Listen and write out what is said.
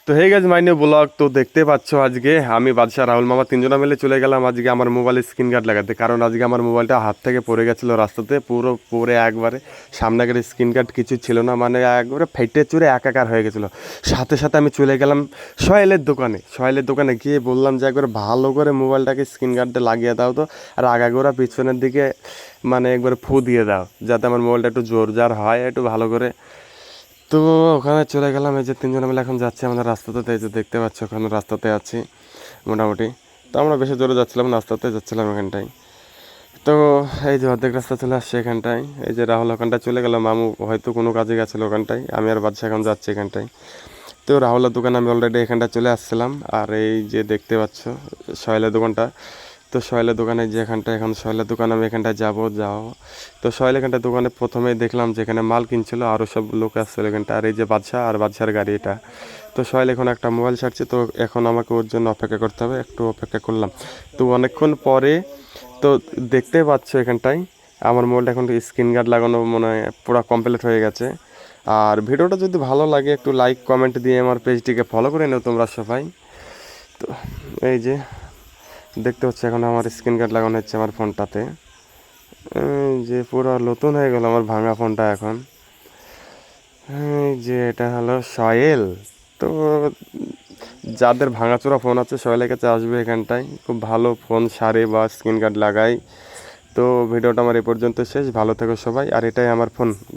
তো hey guys my new blog. তো দেখতে পাচ্ছ আজকে আমি বাদশা রাহুল মামা তিনজনা মিলে চলে গেলাম আজকে আমার মোবাইলে স্ক্রিন গার্ড লাগাতে, কারণ আজকে আমার মোবাইলটা হাত থেকে পড়ে গেছিলো রাস্তাতে, পুরো পরে একবারে সামনে গেলে স্ক্রিন গার্ড কিছু ছিল না, মানে একবারে ফেটে চুরে একাকার হয়ে গেছিলো। সাথে সাথে আমি চলে গেলাম সোহেলের দোকানে গিয়ে বললাম যে একবার ভালো করে মোবাইলটাকে স্ক্রিন গার্ডটা লাগিয়ে দাও তো, আর আগাগোড়া পিছনের দিকে মানে একবার ফু দিয়ে দাও, যাতে আমার মোবাইলটা একটু জোরজার হয় একটু ভালো করে। তো ওখানে চলে গেলাম, এই যে তিনজন মিলে এখন যাচ্ছি আমাদের রাস্তাতে, এই যে দেখতে পাচ্ছ ওখানে রাস্তাতে আছি মোটামুটি। তো আমরা বেশি জোরে যাচ্ছিলাম, রাস্তাতে যাচ্ছিলাম এখানটায়। তো এই যে অর্ধেক রাস্তা চলে আসছে এখানটায়, এই যে রাহুল ওখানটায় চলে গেল, মামু হয়তো কোনো কাজে গেছিলো ওখানটায়, আমি আর বাদশা এখন যাচ্ছি এখানটায়। তো রাহুলের দোকানে আমি অলরেডি এখানটায় চলে আসছিলাম, আর এই যে দেখতে পাচ্ছ সোহেলের দোকানটা। তো সোহেলের দোকানে যে এখানটা, এখন সোহেলের দোকানে আমি এখানটায় যাবো। তো সোহেল এখানটা দোকানে প্রথমেই দেখলাম যে এখানে মাল কিনছিল, আরও সব লোক আসছিল এখানটা, আর এই যে বাদশা আর বাদশার গাড়ি এটা। তো সোহেল এখন একটা মোবাইল ছাড়ছে, তো এখন আমাকে ওর জন্য অপেক্ষা করতে হবে, একটু অপেক্ষা করলাম। তো অনেকক্ষণ পরে তো দেখতে পাচ্ছ এখানটায় আমার মোবাইলটা এখন স্ক্রিন গার্ড লাগানো মনে হয় পুরো কমপ্লিট হয়ে গেছে। আর ভিডিওটা যদি ভালো লাগে একটু লাইক কমেন্ট দিয়ে আমার পেজটিকে ফলো করে নিও তোমরা সবাই। তো এই যে দেখতে হচ্ছে এখন আমার স্ক্রিন গার্ড লাগানো হচ্ছে আমার ফোনটাতে, এই যে পুরো নতুন হয়ে গেল আমার ভাঙা ফোনটা এখন। এই যে এটা হলো সোহেল। তো যাদের ভাঙাচোরা ফোন আছে সোহেলের কাছে আসবে এখানটায়, খুব ভালো ফোন সারে বা স্ক্রিন গার্ড লাগাই। তো ভিডিওটা আমার এ পর্যন্ত শেষ, ভালো থেকো সবাই, আর এটাই আমার ফোন।